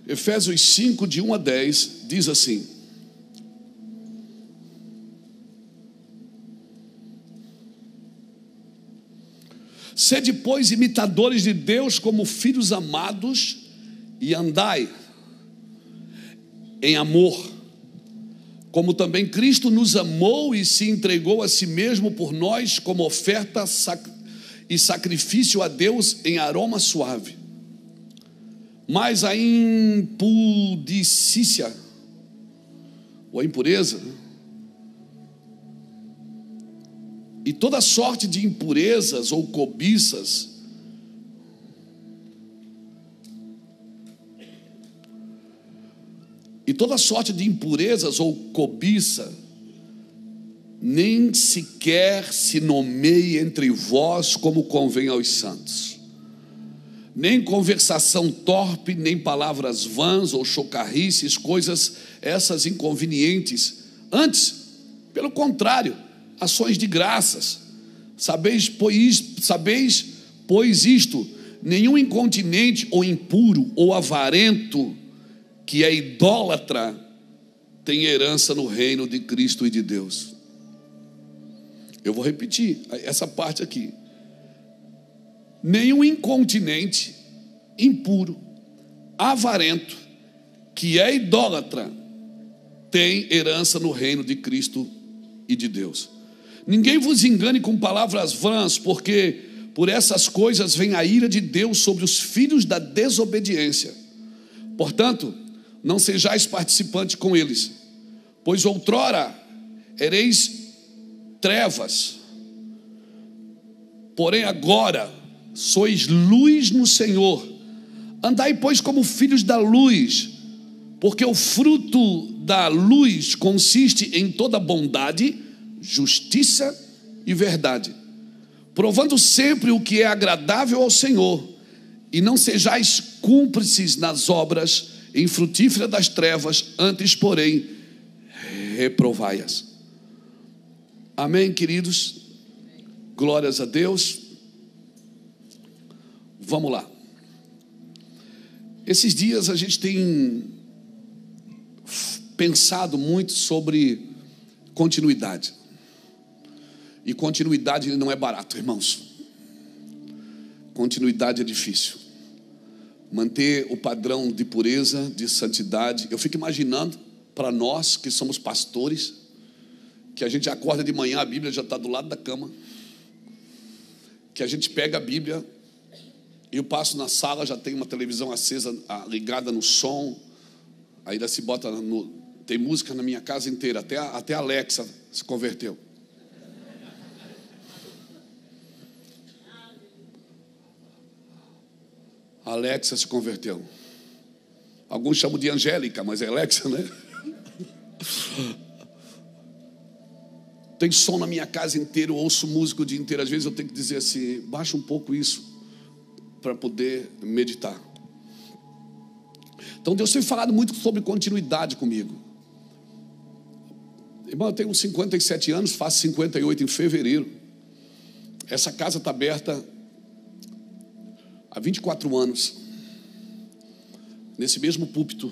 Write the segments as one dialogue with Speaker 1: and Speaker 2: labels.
Speaker 1: Efésios 5, de 1 a 10, diz assim: sede, pois, imitadores de Deus como filhos amados, e andai em amor, como também Cristo nos amou e se entregou a si mesmo por nós, como oferta e sacrifício a Deus em aroma suave. Mas a impudicícia, ou a impureza, e toda sorte de impurezas ou cobiças, nem sequer se nomeie entre vós como convém aos santos. Nem conversação torpe, nem palavras vãs ou chocarrices, coisas essas inconvenientes. Antes, pelo contrário, ações de graças. Sabeis, pois isto: nenhum incontinente ou impuro ou avarento, que é idólatra, tem herança no reino de Cristo e de Deus. Eu vou repetir essa parte aqui. Nenhum incontinente, impuro, avarento, que é idólatra, tem herança no reino de Cristo e de Deus. Ninguém vos engane com palavras vãs, porque por essas coisas vem a ira de Deus sobre os filhos da desobediência. Portanto, não sejais participantes com eles, pois outrora ereis trevas, porém agora sois luz no Senhor. Andai, pois, como filhos da luz, porque o fruto da luz consiste em toda bondade, justiça e verdade, provando sempre o que é agradável ao Senhor, e não sejais cúmplices nas obras infrutíferas das trevas, antes, porém, reprovai-as. Amém, queridos? Glórias a Deus. Vamos lá. Esses dias a gente tem pensado muito sobre continuidade. E continuidade não é barato, irmãos. Continuidade é difícil. Manter o padrão de pureza, de santidade. Eu fico imaginando, para nós que somos pastores, que a gente acorda de manhã, a Bíblia já está do lado da cama, que a gente pega a Bíblia, eu passo na sala, já tem uma televisão acesa, ligada no som, aí se bota tem música na minha casa inteira, até a Alexa se converteu. A Alexa se converteu. Alguns chamam de Angélica, mas é Alexa, né? Tem som na minha casa inteira, eu ouço música o dia inteiro. Às vezes eu tenho que dizer assim: baixa um pouco isso, para poder meditar. Então Deus tem falado muito sobre continuidade comigo. Irmão, eu tenho 57 anos, faço 58 em fevereiro. Essa casa está aberta há 24 anos, nesse mesmo púlpito,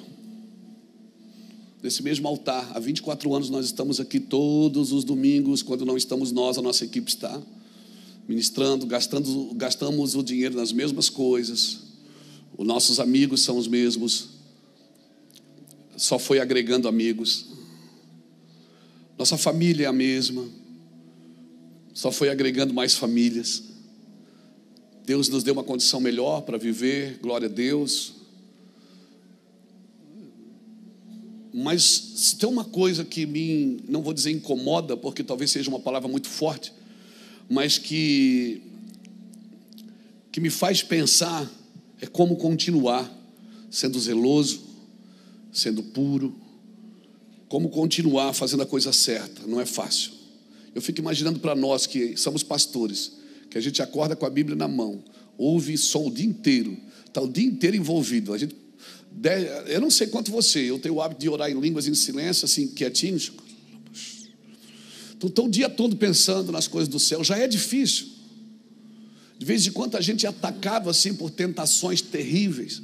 Speaker 1: nesse mesmo altar. Há 24 anos nós estamos aqui todos os domingos. Quando não estamos nós, a nossa equipe está ministrando, gastamos o dinheiro nas mesmas coisas. Os nossos amigos são os mesmos, só foi agregando amigos. Nossa família é a mesma, só foi agregando mais famílias. Deus nos deu uma condição melhor para viver, glória a Deus. Mas se tem uma coisa que me, não vou dizer incomoda, porque talvez seja uma palavra muito forte, mas que me faz pensar, é como continuar sendo zeloso, sendo puro, como continuar fazendo a coisa certa. Não é fácil. Eu fico imaginando para nós que somos pastores, que a gente acorda com a Bíblia na mão, ouve som o dia inteiro, está o dia inteiro envolvido. Eu não sei quanto você, eu tenho o hábito de orar em línguas em silêncio, assim, quietinho. Então, estou o dia todo pensando nas coisas do céu. Já é difícil. De vez em quando a gente é atacado assim por tentações terríveis.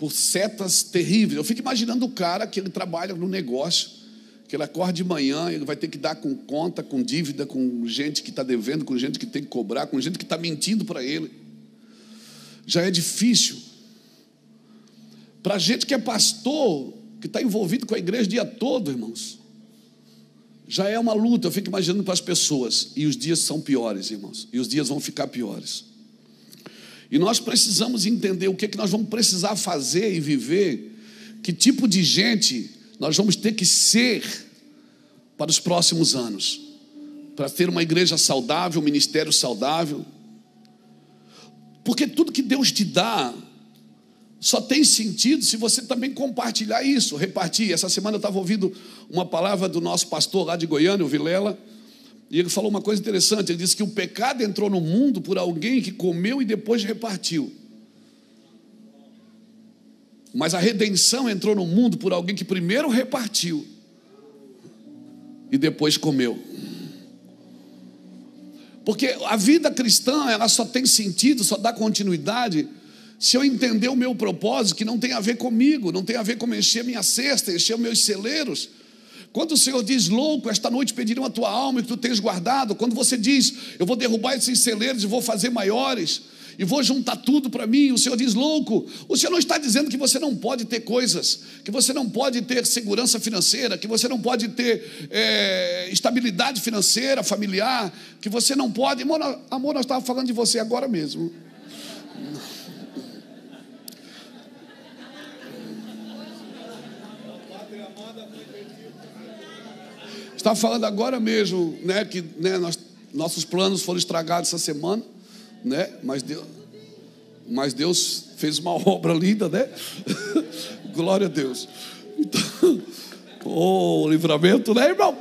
Speaker 1: por setas terríveis. Eu fico imaginando o cara que ele trabalha no negócio, que ele acorda de manhã, ele vai ter que dar com conta, com dívida, com gente que está devendo, com gente que tem que cobrar, com gente que está mentindo para ele. Já é difícil. Para gente que é pastor, que está envolvido com a igreja o dia todo, irmãos, já é uma luta. Eu fico imaginando para as pessoas. E os dias são piores, irmãos. E os dias vão ficar piores. E nós precisamos entender o que é que nós vamos precisar fazer e viver, que tipo de gente nós vamos ter que ser para os próximos anos, para ter uma igreja saudável, um ministério saudável. Porque tudo que Deus te dá só tem sentido se você também compartilhar isso, repartir. Essa semana eu estava ouvindo uma palavra do nosso pastor lá de Goiânia, o Vilela, e ele falou uma coisa interessante. Ele disse que o pecado entrou no mundo por alguém que comeu e depois repartiu. Mas a redenção entrou no mundo por alguém que primeiro repartiu e depois comeu. Porque a vida cristã, ela só tem sentido, só dá continuidade se eu entender o meu propósito, que não tem a ver comigo, não tem a ver com encher minha cesta, encher os meus celeiros. Quando o Senhor diz: louco, esta noite pedirão a tua alma e que tu tens guardado. Quando você diz: eu vou derrubar esses celeiros e vou fazer maiores, e vou juntar tudo para mim, o Senhor diz: louco. O Senhor não está dizendo que você não pode ter coisas, que você não pode ter segurança financeira, que você não pode ter estabilidade financeira, familiar, que você não pode. Amor, nós estávamos falando de você agora mesmo. Estava falando agora mesmo, né, que né, nossos planos foram estragados essa semana, né, mas Deus fez uma obra linda, né? Glória a Deus. Então, livramento, né, irmão?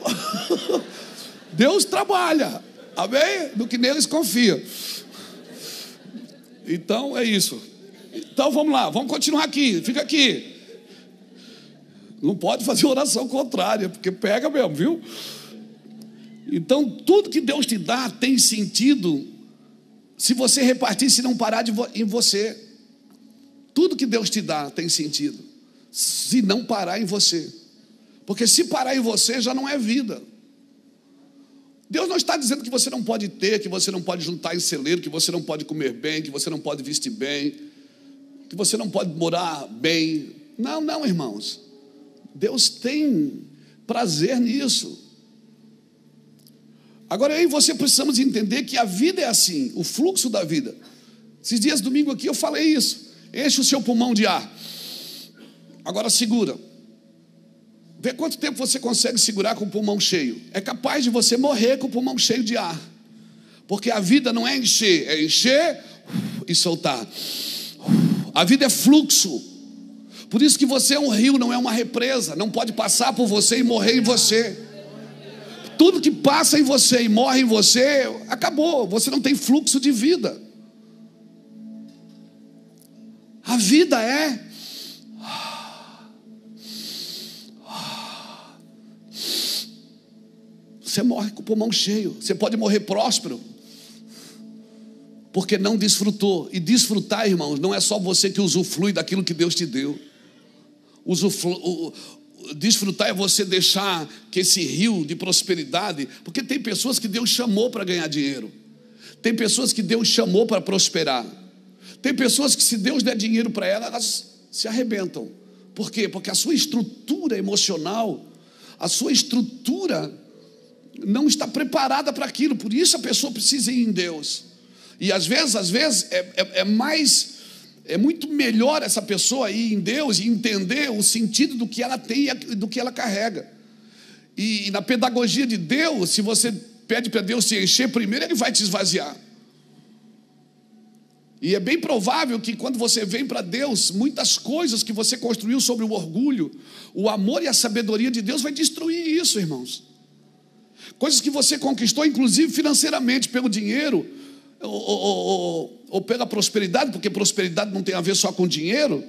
Speaker 1: Deus trabalha, amém? No que neles confia. Então é isso. Então vamos lá, vamos continuar aqui, fica aqui. Não pode fazer oração contrária, porque pega mesmo, viu? Então, tudo que Deus te dá tem sentido se você repartir, se não parar em você. Tudo que Deus te dá tem sentido se não parar em você. Porque se parar em você, já não é vida. Deus não está dizendo que você não pode ter, que você não pode juntar em celeiro, que você não pode comer bem, que você não pode vestir bem, que você não pode morar bem. Não, não, irmãos. Deus tem prazer nisso. Agora eu e você precisamos entender que a vida é assim, o fluxo da vida. Esses dias, domingo aqui, eu falei isso. Enche o seu pulmão de ar. Agora segura. Vê quanto tempo você consegue segurar com o pulmão cheio. É capaz de você morrer com o pulmão cheio de ar. Porque a vida não é encher e soltar. A vida é fluxo. Por isso que você é um rio, não é uma represa. Não pode passar por você e morrer em você. Tudo que passa em você e morre em você, acabou. Você não tem fluxo de vida. A vida é... Você morre com o pulmão cheio. Você pode morrer próspero, porque não desfrutou. E desfrutar, irmãos, não é só você que usufrui daquilo que Deus te deu. Desfrutar é você deixar que esse rio de prosperidade, porque tem pessoas que Deus chamou para ganhar dinheiro, tem pessoas que Deus chamou para prosperar, tem pessoas que se Deus der dinheiro para elas se arrebentam. Por quê? Porque a sua estrutura emocional, a sua estrutura não está preparada para aquilo. Por isso a pessoa precisa ir em Deus. E às vezes é muito melhor essa pessoa ir em Deus e entender o sentido do que ela tem e do que ela carrega. E na pedagogia de Deus, se você pede para Deus se encher primeiro, Ele vai te esvaziar. E é bem provável que quando você vem para Deus, muitas coisas que você construiu sobre o orgulho, o amor e a sabedoria de Deus vai destruir isso, irmãos. Coisas que você conquistou, inclusive financeiramente, pelo dinheiro, ou pela prosperidade, porque prosperidade não tem a ver só com dinheiro.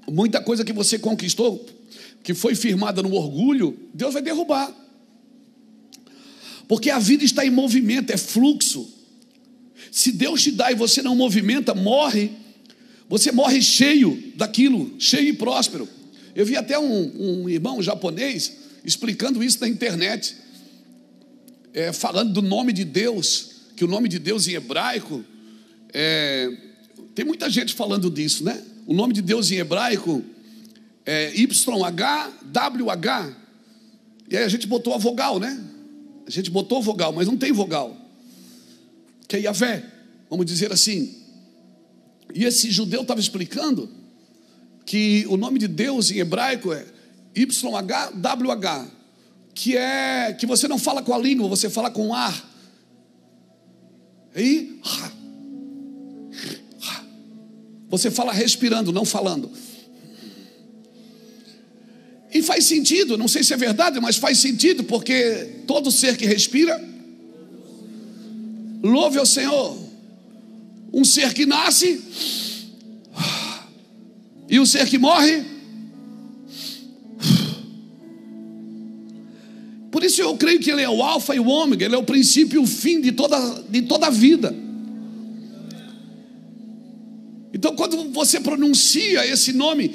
Speaker 1: Muita coisa que você conquistou, que foi firmada no orgulho, Deus vai derrubar. Porque a vida está em movimento, é fluxo. Se Deus te dá e você não movimenta, morre. Você morre cheio daquilo, cheio e próspero. Eu vi até um irmão japonês explicando isso na internet, falando do nome de Deus, que o nome de Deus em hebraico, tem muita gente falando disso, né? O nome de Deus em hebraico é YHWH, e aí a gente botou a vogal, né? A gente botou vogal, mas não tem vogal, que é Yahvé, vamos dizer assim. E esse judeu estava explicando que o nome de Deus em hebraico é YHWH, que você não fala com a língua, você fala com o ar. Aí, você fala respirando, não falando. E faz sentido, não sei se é verdade, mas faz sentido, porque todo ser que respira, louve ao Senhor. Um ser que nasce, e um ser que morre. Por isso eu creio que Ele é o alfa e o ômega, Ele é o princípio e o fim de toda a vida. Então quando você pronuncia esse nome,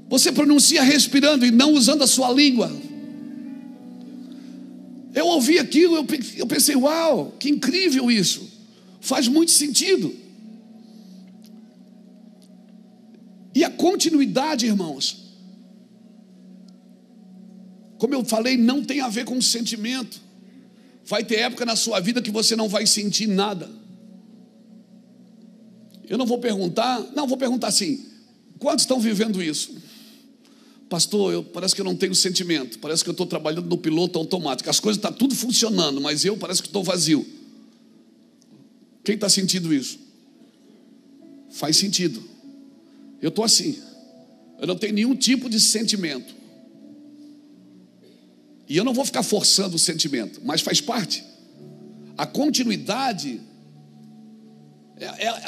Speaker 1: você pronuncia respirando e não usando a sua língua. Eu ouvi aquilo, eu pensei, uau, que incrível isso. Faz muito sentido. E a continuidade, irmãos, como eu falei, não tem a ver com sentimento. Vai ter época na sua vida que você não vai sentir nada. Eu não vou perguntar, vou perguntar assim: quantos estão vivendo isso? Pastor, parece que eu não tenho sentimento, parece que eu estou trabalhando no piloto automático, as coisas estão tudo funcionando, mas eu parece que estou vazio. Quem está sentindo isso? Faz sentido. Eu estou assim, eu não tenho nenhum tipo de sentimento, e eu não vou ficar forçando o sentimento, mas faz parte. A continuidade,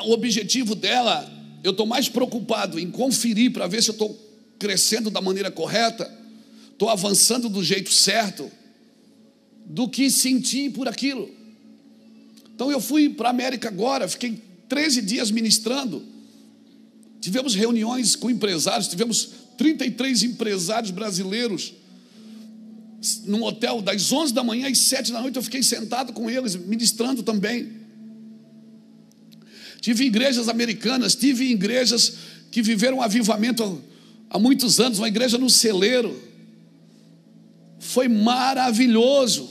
Speaker 1: o objetivo dela, eu estou mais preocupado em conferir para ver se eu estou crescendo da maneira correta, estou avançando do jeito certo, do que sentir por aquilo. Então eu fui para a América agora, fiquei 13 dias ministrando, tivemos reuniões com empresários, tivemos 33 empresários brasileiros, num hotel, das 11 da manhã às 7 da noite, eu fiquei sentado com eles, ministrando também. Tive igrejas americanas, tive igrejas que viveram um avivamento há muitos anos, uma igreja no celeiro. Foi maravilhoso.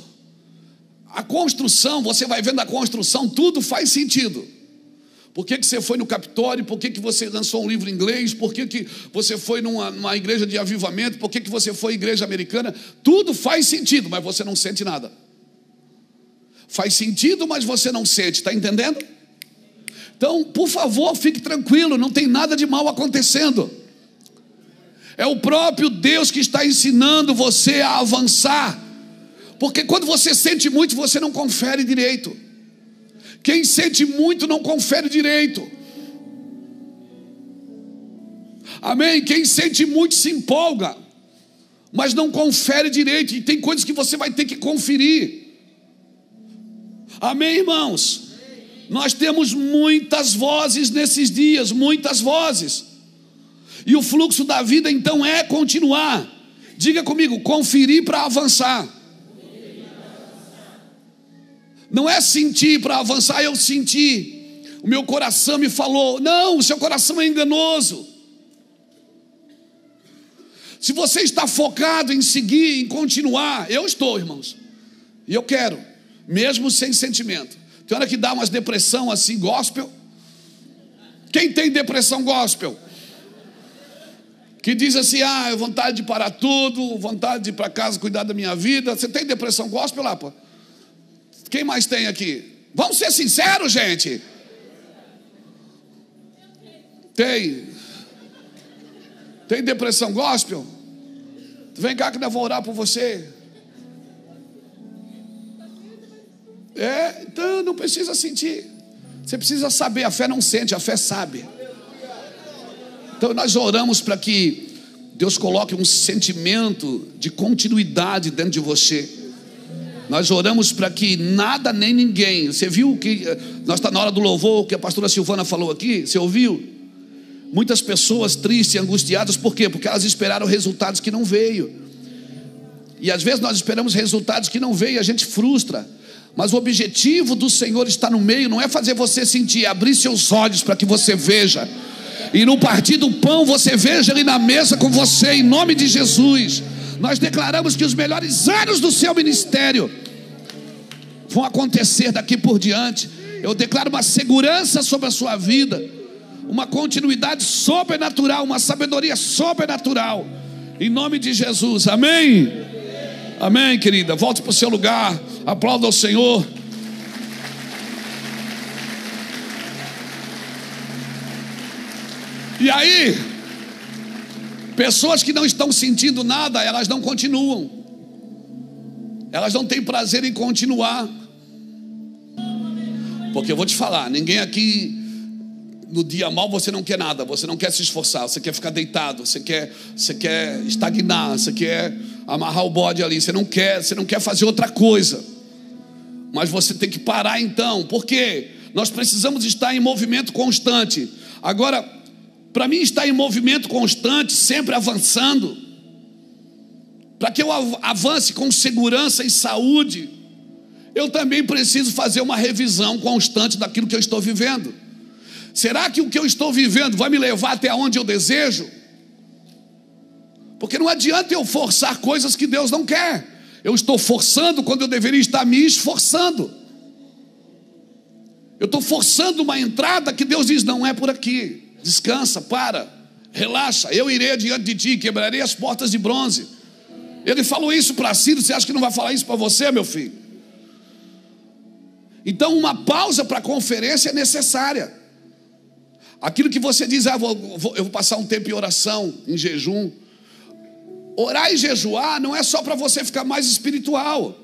Speaker 1: A construção, você vai vendo a construção, tudo faz sentido. Por que você foi no Capitólio? Por que você lançou um livro em inglês? Por que você foi numa igreja de avivamento? Por que você foi à igreja americana? Tudo faz sentido, mas você não sente nada. Faz sentido, mas você não sente, está entendendo? Então, por favor, fique tranquilo, não tem nada de mal acontecendo. É o próprio Deus que está ensinando você a avançar. Porque quando você sente muito, você não confere direito. Quem sente muito não confere direito. Amém? Quem sente muito se empolga, mas não confere direito. E tem coisas que você vai ter que conferir. Amém, irmãos? Nós temos muitas vozes nesses dias, muitas vozes. E o fluxo da vida então é continuar. Diga comigo, conferir para avançar. Não é sentir para avançar, eu senti, o meu coração me falou. Não, o seu coração é enganoso. Se você está focado em seguir, em continuar, eu estou, irmãos, e eu quero, mesmo sem sentimento. Tem hora que dá umas depressão assim, gospel. Quem tem depressão gospel? Que diz assim, vontade de parar tudo, vontade de ir para casa cuidar da minha vida. Você tem depressão gospel lá, pô? Quem mais tem aqui? Vamos ser sinceros, gente. Tem depressão gospel? Vem cá que nós vamos orar por você. Então não precisa sentir. Você precisa saber, a fé não sente, a fé sabe. Então nós oramos para que Deus coloque um sentimento de continuidade dentro de você. Nós oramos para que nada nem ninguém. Você viu que nós está na hora do louvor, que a pastora Silvana falou aqui? Você ouviu? Muitas pessoas tristes e angustiadas, por quê? Porque elas esperaram resultados que não veio. E às vezes nós esperamos resultados que não veio e a gente frustra. Mas o objetivo do Senhor está no meio, não é fazer você sentir, é abrir seus olhos para que você veja. E no partir do pão você veja Ele na mesa com você, em nome de Jesus. Nós declaramos que os melhores anos do seu ministério vão acontecer daqui por diante. Eu declaro uma segurança sobre a sua vida, uma continuidade sobrenatural, uma sabedoria sobrenatural, em nome de Jesus, amém? Amém, querida, volte para o seu lugar, aplauda ao Senhor. E aí, pessoas que não estão sentindo nada, elas não continuam, elas não têm prazer em continuar. Porque eu vou te falar, ninguém aqui no dia mal você não quer nada, você não quer se esforçar, você quer ficar deitado, você quer estagnar, você quer amarrar o bode ali, você não quer fazer outra coisa. Mas você tem que parar então, porque nós precisamos estar em movimento constante. Agora, para mim estar em movimento constante, sempre avançando, para que eu avance com segurança e saúde, eu também preciso fazer uma revisão constante daquilo que eu estou vivendo. Será que o que eu estou vivendo vai me levar até onde eu desejo? Porque não adianta eu forçar coisas que Deus não quer. Eu estou forçando quando eu deveria estar me esforçando. Eu estou forçando uma entrada que Deus diz, não é por aqui. Descansa, para, relaxa, eu irei adiante de ti, quebrarei as portas de bronze. Ele falou isso para Ciro, você acha que não vai falar isso para você, meu filho? Então uma pausa para a conferência é necessária. Aquilo que você diz, eu vou passar um tempo em oração, em jejum. Orar e jejuar não é só para você ficar mais espiritual.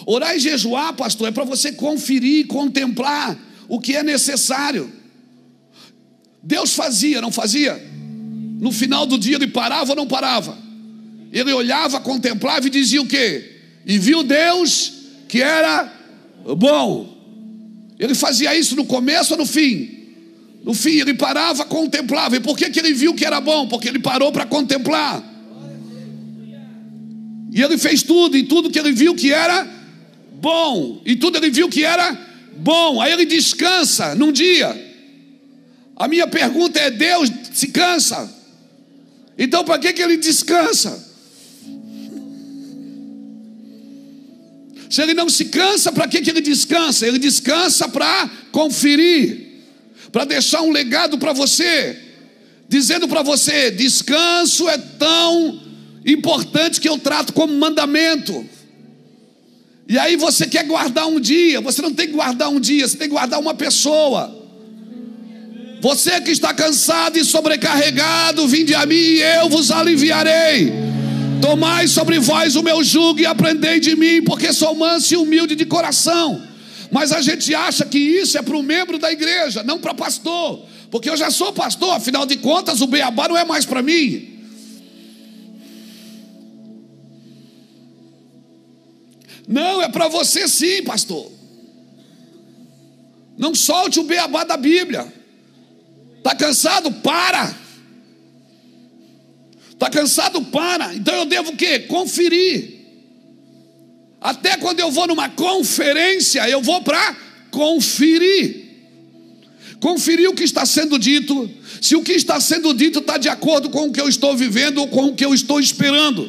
Speaker 1: Orar e jejuar, pastor, é para você conferir, contemplar o que é necessário. Deus fazia, não fazia? No final do dia ele parava ou não parava? Ele olhava, contemplava e dizia o quê? E viu Deus que era bom. Ele fazia isso no começo ou no fim? No fim ele parava, contemplava. E por que ele viu que era bom? Porque ele parou para contemplar. E ele fez tudo, e tudo que ele viu que era bom, e tudo ele viu que era bom. Aí ele descansa num dia. A minha pergunta é, Deus se cansa? Então para que ele descansa? Se ele não se cansa, para que ele descansa? Ele descansa para conferir, para deixar um legado para você, dizendo para você, descanso é tão importante que eu trato como mandamento. E aí você quer guardar um dia, você não tem que guardar um dia, você tem que guardar uma pessoa. Você que está cansado e sobrecarregado, vinde a mim e eu vos aliviarei. Tomai sobre vós o meu jugo e aprendei de mim, porque sou manso e humilde de coração. Mas a gente acha que isso é para o membro da igreja, não para pastor. Porque eu já sou pastor, afinal de contas o beabá não é mais para mim. Não, é para você sim, pastor. Não solte o beabá da Bíblia. Está cansado? Para. Está cansado? Para. Então eu devo o quê? Conferir. Até quando eu vou numa conferência, eu vou para conferir. Conferir o que está sendo dito. Se o que está sendo dito está de acordo com o que eu estou vivendo ou com o que eu estou esperando.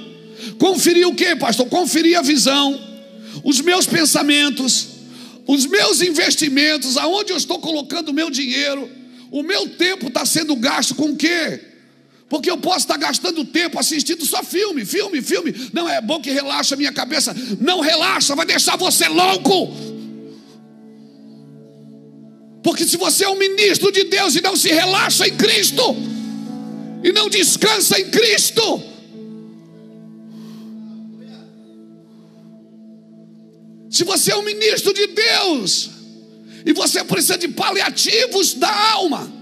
Speaker 1: Conferir o quê, pastor? Conferir a visão, os meus pensamentos, os meus investimentos, aonde eu estou colocando o meu dinheiro. O meu tempo está sendo gasto com o quê? Porque eu posso estar gastando tempo assistindo só filme. Não, é bom que relaxa a minha cabeça. Não relaxa, vai deixar você louco. Porque se você é um ministro de Deus e não se relaxa em Cristo, e não descansa em Cristo, se você é um ministro de Deus e você precisa de paliativos da alma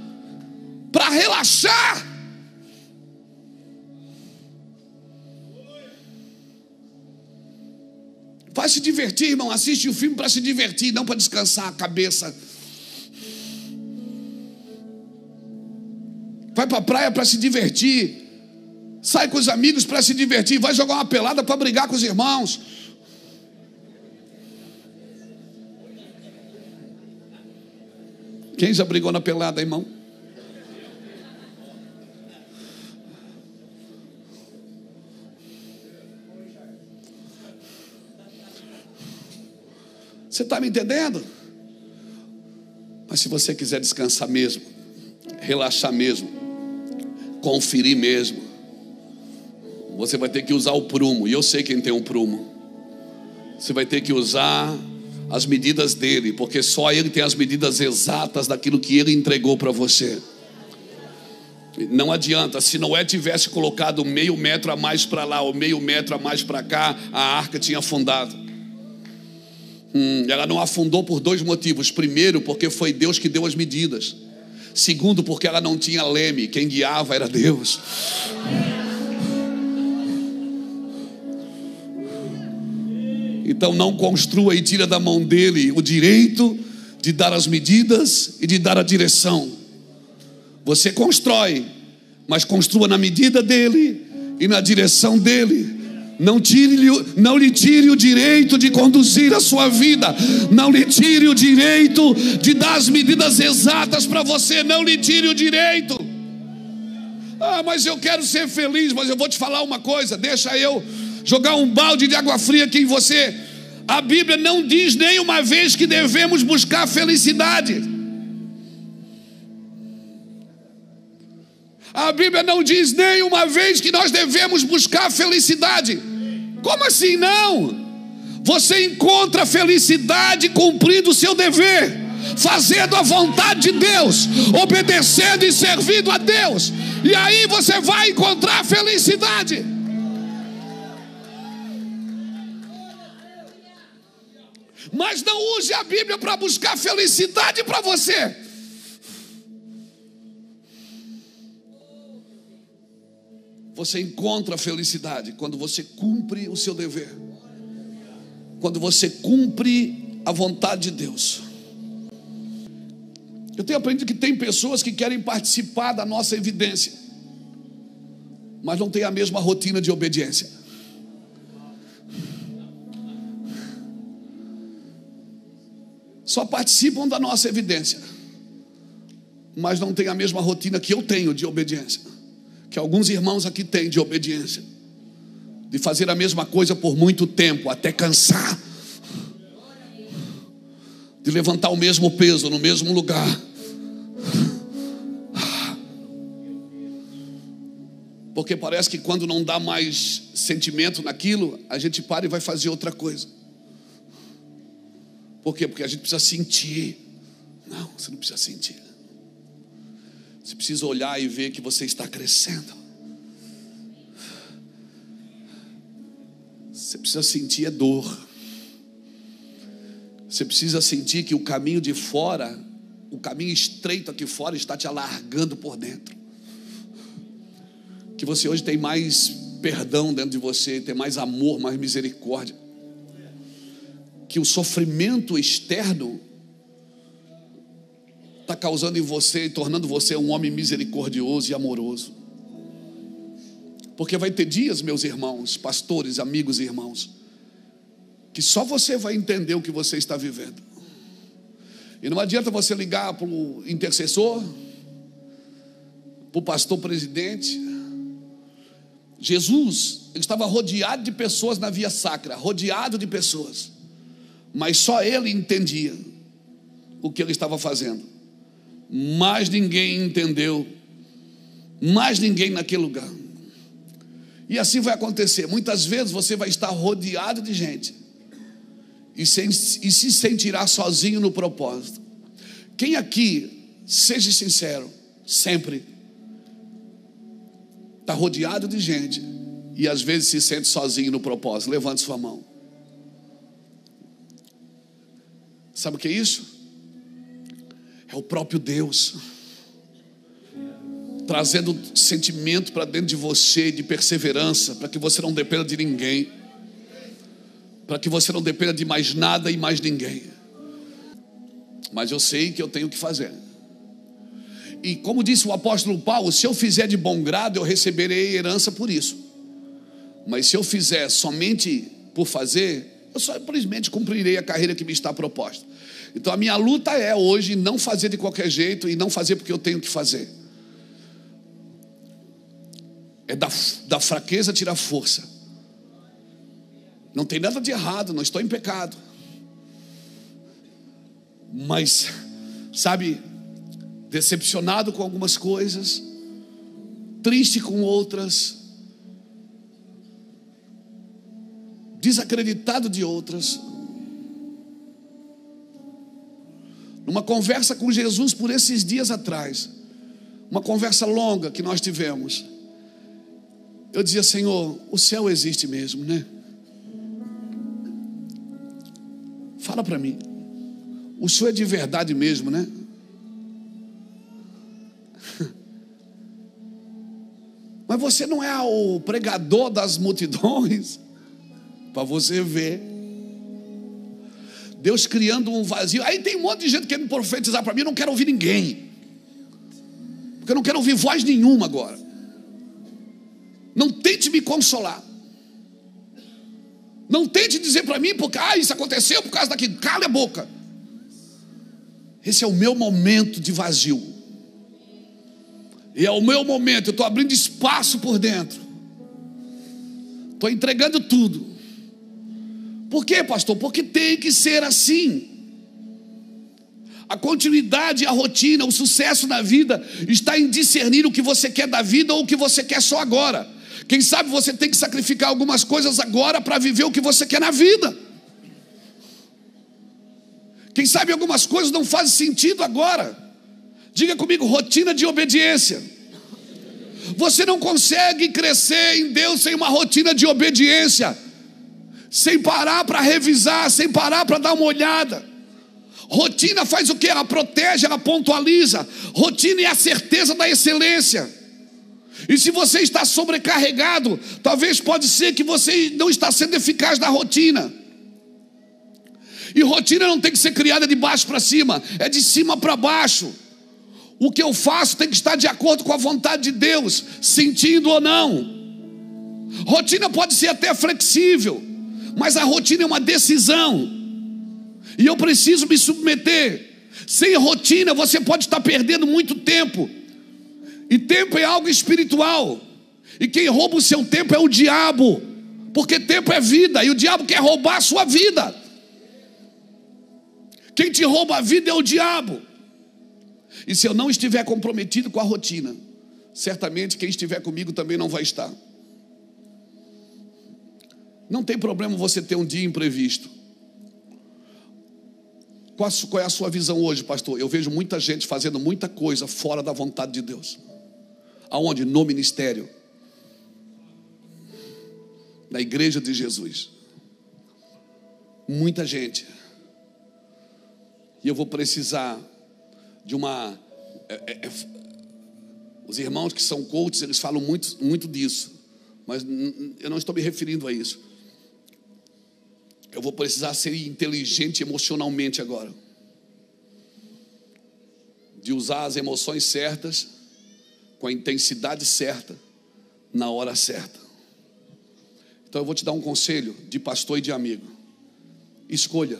Speaker 1: para relaxar, Vai se divertir, irmão. Assiste o filme para se divertir, não para descansar a cabeça. Vai para a praia para se divertir. Sai com os amigos para se divertir. Vai jogar uma pelada para brigar com os irmãos. Quem já brigou na pelada, irmão? Você está me entendendo? Mas se você quiser descansar mesmo, relaxar mesmo, conferir mesmo, você vai ter que usar o prumo. E eu sei quem tem um prumo. Você vai ter que usar as medidas dele, porque só ele tem as medidas exatas daquilo que ele entregou para você. Não adianta, se Noé tivesse colocado meio metro a mais para lá ou meio metro a mais para cá, a arca tinha afundado. Ela não afundou por 2 motivos. Primeiro, porque foi Deus que deu as medidas. Segundo, porque ela não tinha leme. Quem guiava era Deus. Então não construa e tira da mão dele o direito de dar as medidas e de dar a direção. Você constrói, mas construa na medida dele e na direção dele. Não lhe tire o direito de conduzir a sua vida. Não lhe tire o direito de dar as medidas exatas para você. Não lhe tire o direito. Mas eu quero ser feliz. Mas eu vou te falar uma coisa. Deixa eu jogar um balde de água fria aqui em você. A Bíblia não diz nenhuma vez que devemos buscar felicidade. A Bíblia não diz nenhuma vez que nós devemos buscar felicidade. Como assim não? Você encontra felicidade cumprindo o seu dever, fazendo a vontade de Deus, obedecendo e servindo a Deus. E aí você vai encontrar felicidade. Mas não use a Bíblia para buscar felicidade para você. Você encontra a felicidade quando você cumpre o seu dever, quando você cumpre a vontade de Deus. Eu tenho aprendido que tem pessoas que querem participar da nossa evidência, mas não tem a mesma rotina de obediência. Só participam da nossa evidência, mas não tem a mesma rotina que eu tenho de obediência, que alguns irmãos aqui têm de obediência, de fazer a mesma coisa por muito tempo, até cansar, de levantar o mesmo peso no mesmo lugar. Porque parece que quando não dá mais sentimento naquilo, a gente para e vai fazer outra coisa. Por quê? Porque a gente precisa sentir. Não, você não precisa sentir. Você precisa olhar e ver que você está crescendo. Você precisa sentir dor. Você precisa sentir que o caminho de fora, o caminho estreito aqui fora, está te alargando por dentro. Que você hoje tem mais perdão dentro de você, tem mais amor, mais misericórdia. Que o sofrimento externo está causando em você, tornando você um homem misericordioso e amoroso. Porque vai ter dias, meus irmãos, pastores, amigos e irmãos, que só você vai entender o que você está vivendo. E não adianta você ligar para o intercessor, para o pastor presidente. Jesus, ele estava rodeado de pessoas na via sacra, rodeado de pessoas, mas só ele entendia o que ele estava fazendo. Mais ninguém entendeu, mais ninguém naquele lugar. E assim vai acontecer. Muitas vezes você vai estar rodeado de gente e se sentirá sozinho no propósito. Quem aqui, seja sincero, sempre está rodeado de gente e às vezes se sente sozinho no propósito? Levante sua mão. Sabe o que é isso? É o próprio Deus trazendo sentimento para dentro de você, de perseverança, para que você não dependa de ninguém. para que você não dependa de mais nada e mais ninguém. Mas eu sei que eu tenho que fazer. E como disse o apóstolo Paulo, se eu fizer de bom grado, eu receberei herança por isso. Mas se eu fizer somente por fazer, eu simplesmente cumprirei a carreira que me está proposta. Então a minha luta é hoje não fazer de qualquer jeito e não fazer porque eu tenho que fazer. É da fraqueza tirar força. Não tem nada de errado, não estou em pecado. Mas, sabe, decepcionado com algumas coisas, triste com outras, desacreditado de outras. Numa conversa com Jesus por esses dias atrás, uma conversa longa que nós tivemos, eu dizia: Senhor, o céu existe mesmo, né? Fala para mim, o Senhor é de verdade mesmo, né? Mas você não é o pregador das multidões? Para você ver Deus criando um vazio. Aí tem um monte de gente querendo profetizar para mim. Eu não quero ouvir ninguém, porque eu não quero ouvir voz nenhuma agora. Não tente me consolar. Não tente dizer para mim, porque isso aconteceu por causa daquilo. Cala a boca. Esse é o meu momento de vazio. E é o meu momento. Eu estou abrindo espaço por dentro. Estou entregando tudo. Por quê, pastor? Porque tem que ser assim. A continuidade, a rotina, o sucesso na vida está em discernir o que você quer da vida ou o que você quer só agora. Quem sabe você tem que sacrificar algumas coisas agora para viver o que você quer na vida. Quem sabe algumas coisas não fazem sentido agora. Diga comigo: rotina de obediência. Você não consegue crescer em Deus sem uma rotina de obediência, sem parar para revisar, sem parar para dar uma olhada. Rotina faz o quê? Ela protege, ela pontualiza. Rotina é a certeza da excelência. E se você está sobrecarregado, talvez pode ser que você não está sendo eficaz na rotina. E rotina não tem que ser criada de baixo para cima, é de cima para baixo. O que eu faço tem que estar de acordo com a vontade de Deus, sentindo ou não. Rotina pode ser até flexível, mas a rotina é uma decisão. E eu preciso me submeter. Sem rotina você pode estar perdendo muito tempo. E tempo é algo espiritual. E quem rouba o seu tempo é o diabo. Porque tempo é vida, e o diabo quer roubar a sua vida. Quem te rouba a vida é o diabo. E se eu não estiver comprometido com a rotina, certamente quem estiver comigo também não vai estar. Não tem problema você ter um dia imprevisto. Qual é a sua visão hoje, pastor? Eu vejo muita gente fazendo muita coisa fora da vontade de Deus. Aonde? No ministério, na igreja de Jesus. Muita gente. E eu vou precisar de uma... Os irmãos que são coaches, eles falam muito disso. Mas eu não estou me referindo a isso. Eu vou precisar ser inteligente emocionalmente agora. De usar as emoções certas, com a intensidade certa, na hora certa. Então eu vou te dar um conselho de pastor e de amigo. Escolha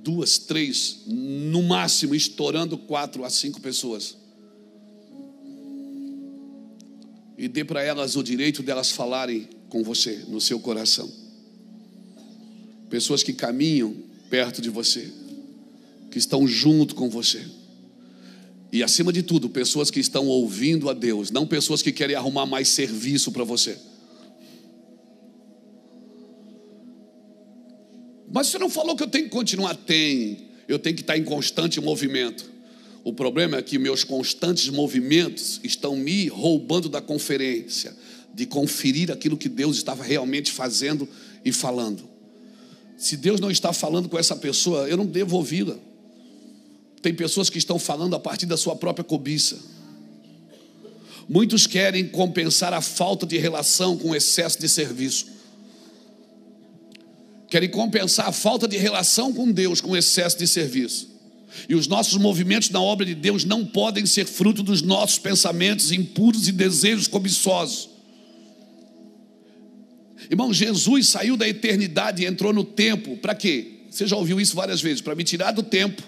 Speaker 1: 2, 3, no máximo estourando 4 a 5 pessoas. E dê para elas o direito delas falarem com você, no seu coração. Pessoas que caminham perto de você, que estão junto com você. E acima de tudo, pessoas que estão ouvindo a Deus, não pessoas que querem arrumar mais serviço para você. Mas você não falou que eu tenho que continuar? Eu tenho que estar em constante movimento. O problema é que meus constantes movimentos estão me roubando da conferência, de conferir aquilo que Deus estava realmente fazendo e falando. Se Deus não está falando com essa pessoa, eu não devo ouvi-la. Tem pessoas que estão falando a partir da sua própria cobiça. Muitos querem compensar a falta de relação com o excesso de serviço. querem compensar a falta de relação com Deus com o excesso de serviço. E os nossos movimentos na obra de Deus não podem ser fruto dos nossos pensamentos impuros e desejos cobiçosos. Irmão, Jesus saiu da eternidade e entrou no tempo. Para quê? Você já ouviu isso várias vezes. Para me tirar do tempo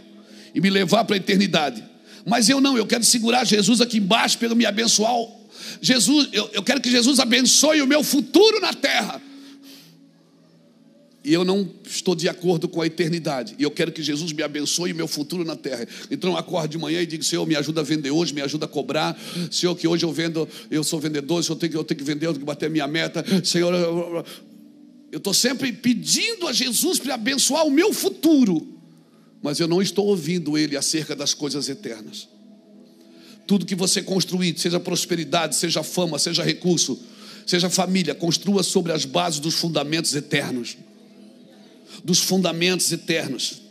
Speaker 1: e me levar para a eternidade. Mas eu quero segurar Jesus aqui embaixo para me abençoar. Eu quero que Jesus abençoe o meu futuro na terra. E eu não estou de acordo com a eternidade. E eu quero que Jesus me abençoe o meu futuro na terra. Então eu acordo de manhã e digo: Senhor, me ajuda a vender hoje, me ajuda a cobrar. Senhor, que hoje eu vendo, eu sou vendedor, eu tenho que vender, eu tenho que bater a minha meta. Senhor, eu estou sempre pedindo a Jesus para abençoar o meu futuro. Mas eu não estou ouvindo Ele acerca das coisas eternas. Tudo que você construir, seja prosperidade, seja fama, seja recurso, seja família, construa sobre as bases dos fundamentos eternos. Dos fundamentos eternos.